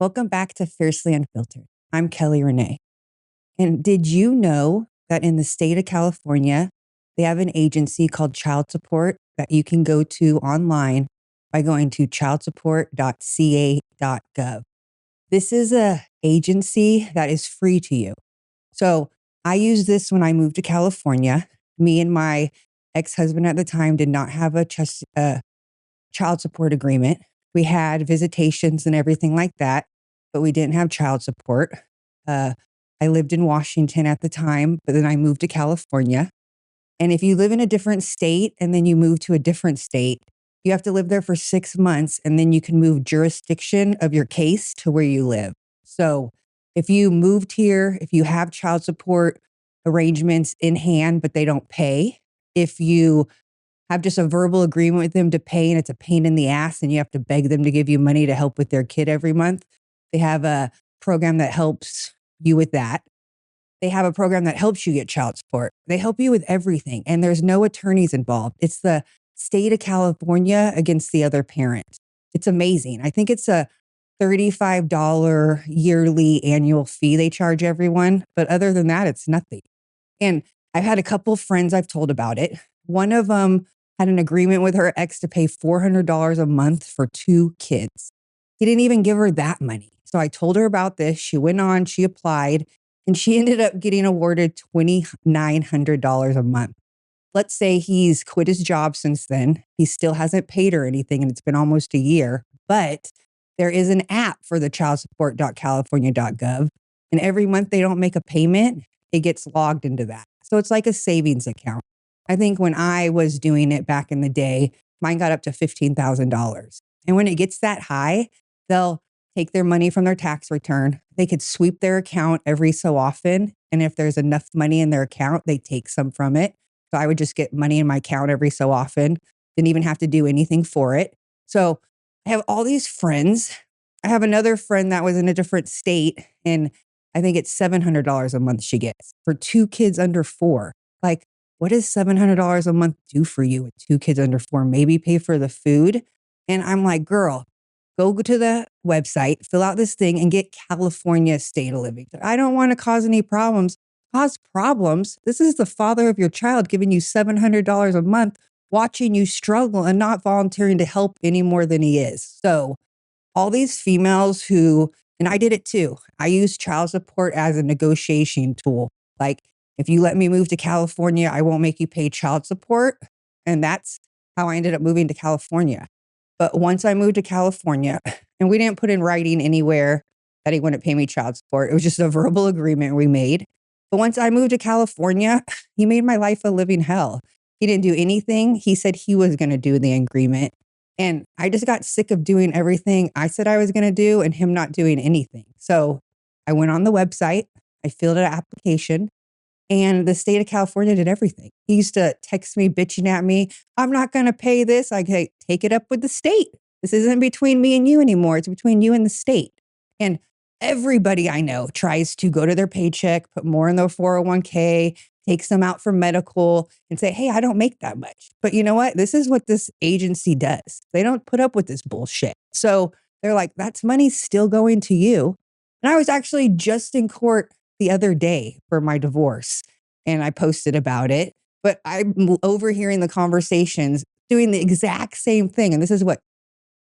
Welcome back to Fiercely Unfiltered. I'm Kelly Renee. And did you know that in the state of California, they have an agency called Child Support that you can go to online by going to childsupport.ca.gov. This is a agency that is free to you. So I used this when I moved to California. Me and my ex-husband at the time did not have a child support agreement. We had visitations and everything like that, but we didn't have child support. I lived in Washington at the time, but then I moved to California. And if you live in a different state and then you move to a different state, you have to live there for 6 months and then you can move jurisdiction of your case to where you live. So if you moved here, if you have child support arrangements in hand, but they don't pay, if you have just a verbal agreement with them to pay and it's a pain in the ass and you have to beg them to give you money to help with their kid every month, they have a program that helps you with that. They have a program that helps you get child support. They help you with everything and there's no attorneys involved. It's the state of California against the other parent. It's amazing. I think it's a $35 yearly annual fee they charge everyone. But other than that, it's nothing. And I've had a couple friends I've told about it. One of them had an agreement with her ex to pay $400 a month for 2 kids. He didn't even give her that money. So I told her about this. She went on, she applied, and she ended up getting awarded $2,900 a month. Let's say he's quit his job since then. He still hasn't paid her anything, and it's been almost a year. But there is an app for the childsupport.california.gov. And every month they don't make a payment, it gets logged into that. So it's like a savings account. I think when I was doing it back in the day, mine got up to $15,000. And when it gets that high, they'll take their money from their tax return. They could sweep their account every so often. And if there's enough money in their account, they take some from it. So I would just get money in my account every so often. Didn't even have to do anything for it. So I have all these friends. I have another friend that was in a different state, and I think it's $700 a month she gets for 2 kids under 4. Like, what does $700 a month do for you with 2 kids under 4? Maybe pay for the food. And I'm like, girl, go to the website, fill out this thing and get California state of living. I don't want to cause any problems. Cause problems. This is the father of your child giving you $700 a month, watching you struggle and not volunteering to help any more than he is. So all these females who, and I did it too. I used child support as a negotiation tool. Like, if you let me move to California, I won't make you pay child support. And that's how I ended up moving to California. But once I moved to California, and we didn't put in writing anywhere that he wouldn't pay me child support. It was just a verbal agreement we made. But once I moved to California, he made my life a living hell. He didn't do anything. He said he was going to do the agreement. And I just got sick of doing everything I said I was going to do and him not doing anything. So I went on the website, I filled out an application, and the state of California did everything. He used to text me, bitching at me, I'm not going to pay this. I could take it up with the state. This isn't between me and you anymore. It's between you and the state. And everybody I know tries to go to their paycheck, put more in their 401k, take some out for medical and say, hey, I don't make that much. But you know what? This is what this agency does. They don't put up with this bullshit. So they're like, that's money still going to you. And I was actually just in court the other day for my divorce and I posted about it, but I'm overhearing the conversations doing the exact same thing. And this is what,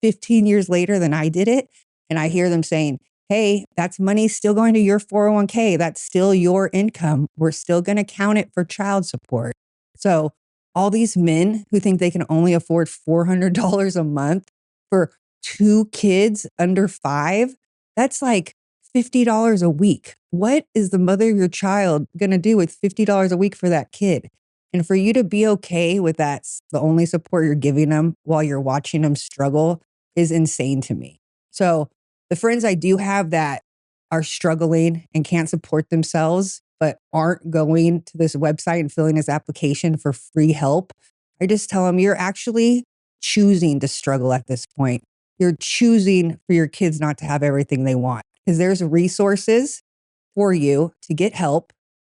15 years later than I did it. And I hear them saying, hey, that's money still going to your 401k. That's still your income. We're still going to count it for child support. So all these men who think they can only afford $400 a month for 2 kids under 5, that's like $50 a week. What is the mother of your child going to do with $50 a week for that kid? And for you to be okay with that's the only support you're giving them while you're watching them struggle is insane to me. So the friends I do have that are struggling and can't support themselves, but aren't going to this website and filling this application for free help, I just tell them you're actually choosing to struggle at this point. You're choosing for your kids not to have everything they want because there's resources for you to get help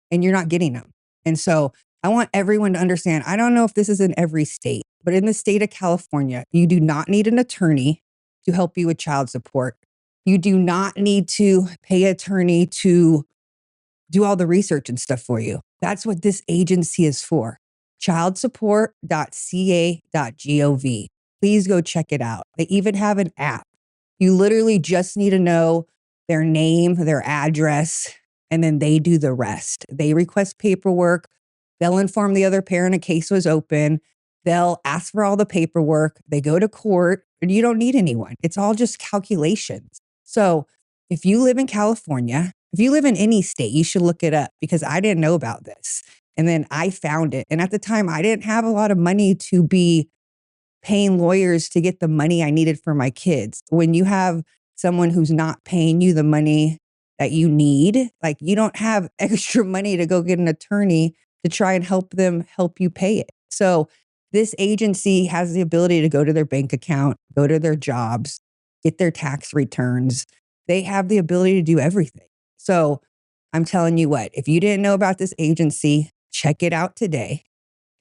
and you're not getting them. And so I want everyone to understand, I don't know if this is in every state, but in the state of California, you do not need an attorney to help you with child support. You do not need to pay an attorney to do all the research and stuff for you. That's what this agency is for. childsupport.ca.gov. Please go check it out. They even have an app. You literally just need to know their name, their address, and then they do the rest. They request paperwork. They'll inform the other parent a case was open. They'll ask for all the paperwork. They go to court, and you don't need anyone. It's all just calculations. So if you live in California, if you live in any state, you should look it up because I didn't know about this. And then I found it. And at the time, I didn't have a lot of money to be paying lawyers to get the money I needed for my kids. When you have someone who's not paying you the money that you need, like you don't have extra money to go get an attorney to try and help them help you pay it. So this agency has the ability to go to their bank account, go to their jobs, get their tax returns. They have the ability to do everything. So I'm telling you what, if you didn't know about this agency, check it out today.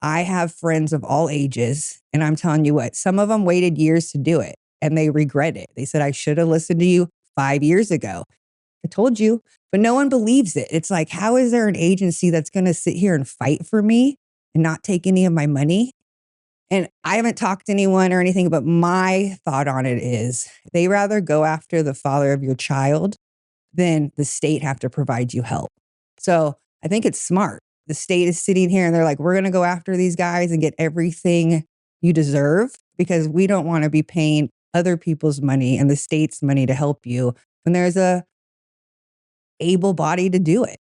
I have friends of all ages, and I'm telling you what, some of them waited years to do it and they regret it. They said, I should have listened to you 5 years ago. I told you, but no one believes it. It's like, how is there an agency that's going to sit here and fight for me and not take any of my money? And I haven't talked to anyone or anything, but my thought on it is they rather go after the father of your child than the state have to provide you help. So I think it's smart. The state is sitting here and they're like, we're going to go after these guys and get everything you deserve because we don't want to be paying other people's money and the state's money to help you when there's a able body to do it.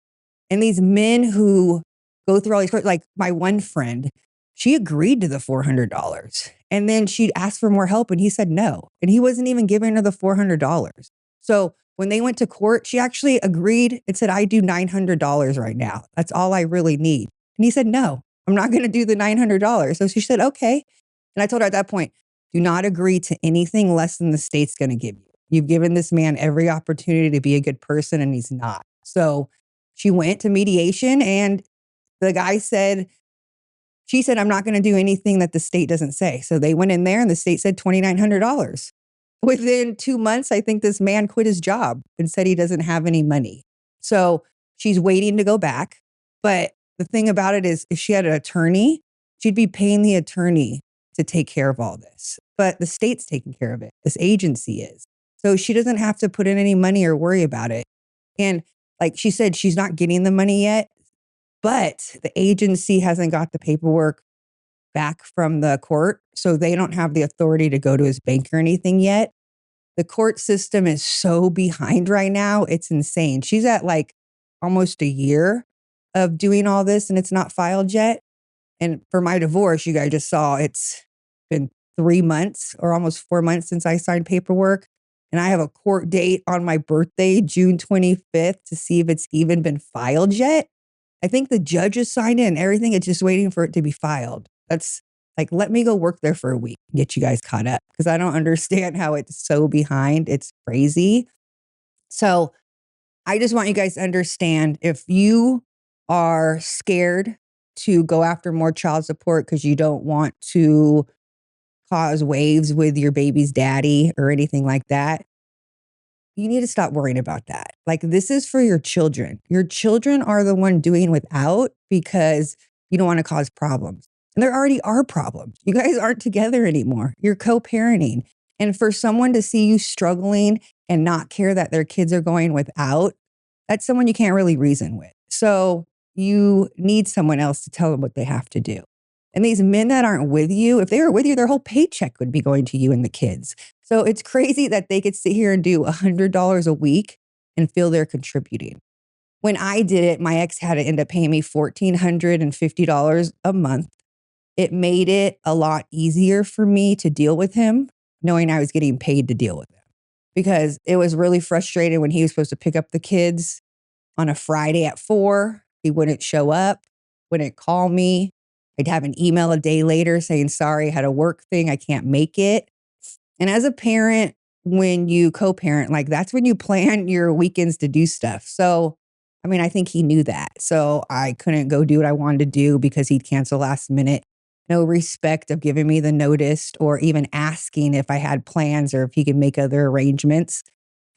And these men who go through all these, like my one friend, she agreed to the $400 and then she asked for more help and he said no. And he wasn't even giving her the $400. So when they went to court, she actually agreed and said, I do $900 right now. That's all I really need. And he said, no, I'm not going to do the $900. So she said, okay. And I told her at that point, do not agree to anything less than the state's going to give you. You've given this man every opportunity to be a good person and he's not. So she went to mediation and the guy said, she said, I'm not going to do anything that the state doesn't say. So they went in there and the state said $2,900. Within 2 months, I think this man quit his job and said he doesn't have any money. So she's waiting to go back. But the thing about it is, if she had an attorney, she'd be paying the attorney to take care of all this. But the state's taking care of it. This agency is. So she doesn't have to put in any money or worry about it. And like she said, she's not getting the money yet, but the agency hasn't got the paperwork back from the court. So they don't have the authority to go to his bank or anything yet. The court system is so behind right now. It's insane. She's at like almost a year of doing all this and it's not filed yet. And for my divorce, you guys just saw it's been 3 months or almost 4 months since I signed paperwork. And I have a court date on my birthday, June 25th, to see if it's even been filed yet. I think the judges signed it and everything. It's just waiting for it to be filed. That's like, let me go work there for a week, and get you guys caught up because I don't understand how it's so behind. It's crazy. So I just want you guys to understand if you are scared to go after more child support because you don't want to cause waves with your baby's daddy or anything like that, you need to stop worrying about that. Like, this is for your children. Your children are the one doing without because you don't want to cause problems. And there already are problems. You guys aren't together anymore. You're co-parenting. And for someone to see you struggling and not care that their kids are going without, that's someone you can't really reason with. So you need someone else to tell them what they have to do. And these men that aren't with you, if they were with you, their whole paycheck would be going to you and the kids. So it's crazy that they could sit here and do $100 a week and feel they're contributing. When I did it, my ex had to end up paying me $1,450 a month. It made it a lot easier for me to deal with him, knowing I was getting paid to deal with him. Because it was really frustrating when he was supposed to pick up the kids on a Friday at 4. He wouldn't show up, wouldn't call me. I'd have an email a day later saying, sorry, I had a work thing, I can't make it. And as a parent, when you co-parent, like that's when you plan your weekends to do stuff. So, I mean, I think he knew that. So I couldn't go do what I wanted to do because he'd cancel last minute. No respect of giving me the notice or even asking if I had plans or if he could make other arrangements.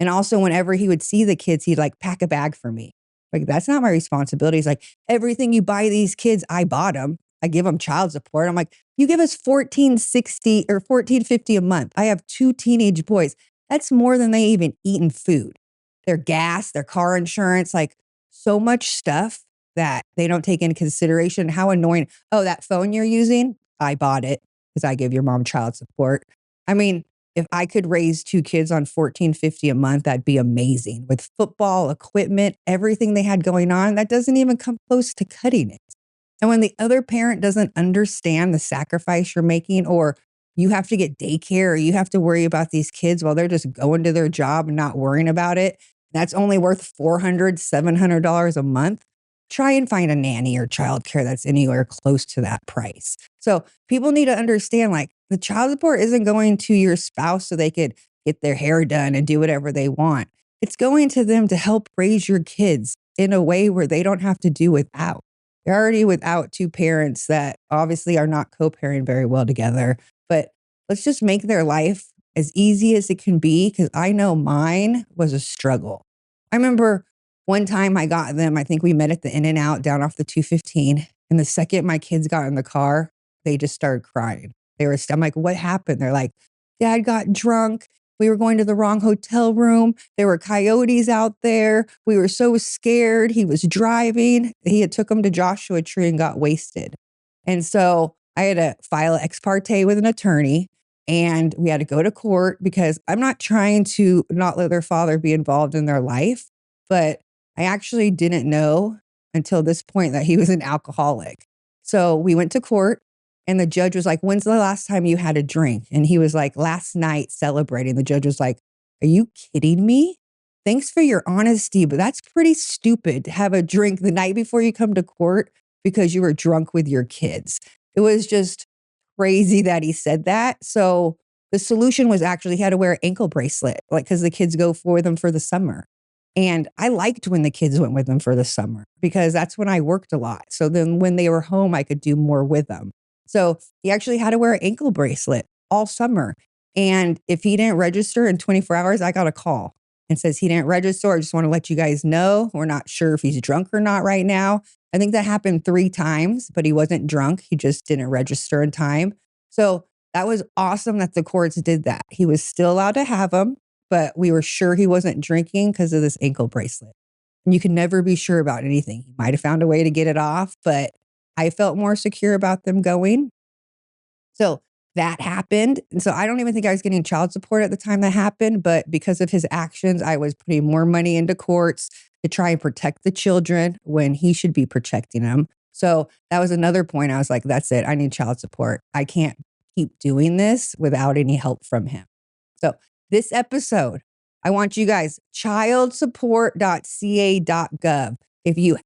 And also, whenever he would see the kids, he'd like pack a bag for me. Like, that's not my responsibility. He's like, everything you buy these kids, I bought them. I give them child support. I'm like, you give us 1460 or 1450 a month. I have 2 teenage boys. That's more than they even eat in food. Their gas, their car insurance, like so much stuff that they don't take into consideration. How annoying. Oh, that phone you're using, I bought it because I give your mom child support. I mean, if I could raise 2 kids on 1450 a month, that'd be amazing. With football, equipment, everything they had going on, that doesn't even come close to cutting it. And when the other parent doesn't understand the sacrifice you're making, or you have to get daycare, or you have to worry about these kids while they're just going to their job and not worrying about it, that's only worth $400, $700 a month. Try and find a nanny or childcare that's anywhere close to that price. So people need to understand, like, the child support isn't going to your spouse so they could get their hair done and do whatever they want. It's going to them to help raise your kids in a way where they don't have to do without. They're already without 2 parents that obviously are not co-parenting very well together. But let's just make their life as easy as it can be, because I know mine was a struggle. I remember one time I got them, I think we met at the In-N-Out down off the 215. And the second my kids got in the car, they just started crying. I'm like, what happened? They're like, Dad got drunk. We were going to the wrong hotel room. There were coyotes out there. We were so scared. He was driving. He had took them to Joshua Tree and got wasted. And so I had to file ex parte with an attorney, and we had to go to court because I'm not trying to not let their father be involved in their life, but I actually didn't know until this point that he was an alcoholic. So we went to court. And the judge was like, when's the last time you had a drink? And he was like, last night celebrating. The judge was like, are you kidding me? Thanks for your honesty, but that's pretty stupid to have a drink the night before you come to court because you were drunk with your kids. It was just crazy that he said that. So the solution was actually he had to wear an ankle bracelet, like, because the kids go for them for the summer. And I liked when the kids went with them for the summer because that's when I worked a lot. So then when they were home, I could do more with them. So he actually had to wear an ankle bracelet all summer. And if he didn't register in 24 hours, I got a call and says he didn't register. I just want to let you guys know. We're not sure if he's drunk or not right now. I think that happened 3 times, but he wasn't drunk. He just didn't register in time. So that was awesome that the courts did that. He was still allowed to have them, but we were sure he wasn't drinking because of this ankle bracelet. And you can never be sure about anything. He might have found a way to get it off, but I felt more secure about them going. So that happened. And so I don't even think I was getting child support at the time that happened, but because of his actions, I was putting more money into courts to try and protect the children when he should be protecting them. So that was another point. I was like, that's it. I need child support. I can't keep doing this without any help from him. So this episode, I want you guys, childsupport.ca.gov. If you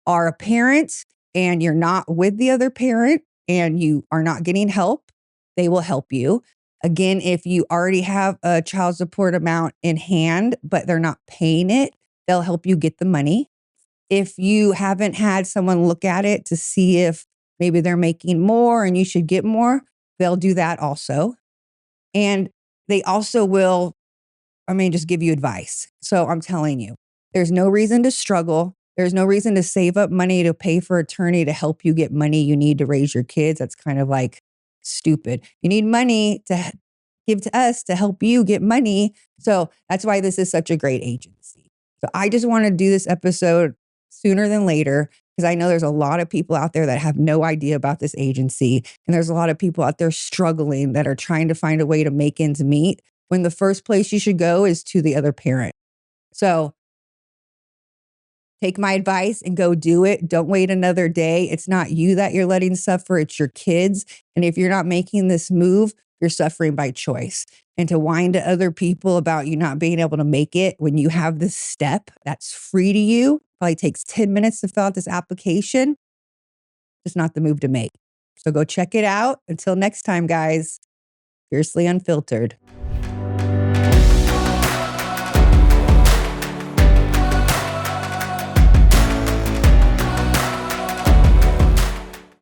are a parent and you're not with the other parent and you are not getting help, they will help you. Again, if you already have a child support amount in hand, but they're not paying it, they'll help you get the money. If you haven't had someone look at it to see if maybe they're making more and you should get more, they'll do that also. And they also will, just give you advice. So I'm telling you, there's no reason to struggle. There's no reason to save up money to pay for attorney to help you get money you need to raise your kids. That's kind of like stupid. You need money to give to us to help you get money. So that's why this is such a great agency. So I just want to do this episode sooner than later because I know there's a lot of people out there that have no idea about this agency. And there's a lot of people out there struggling that are trying to find a way to make ends meet when the first place you should go is to the other parent. So take my advice and go do it. Don't wait another day. It's not you that you're letting suffer. It's your kids. And if you're not making this move, you're suffering by choice. And to whine to other people about you not being able to make it when you have this step that's free to you, probably takes 10 minutes to fill out this application, it's not the move to make. So go check it out. Until next time, guys, Fiercely Unfiltered.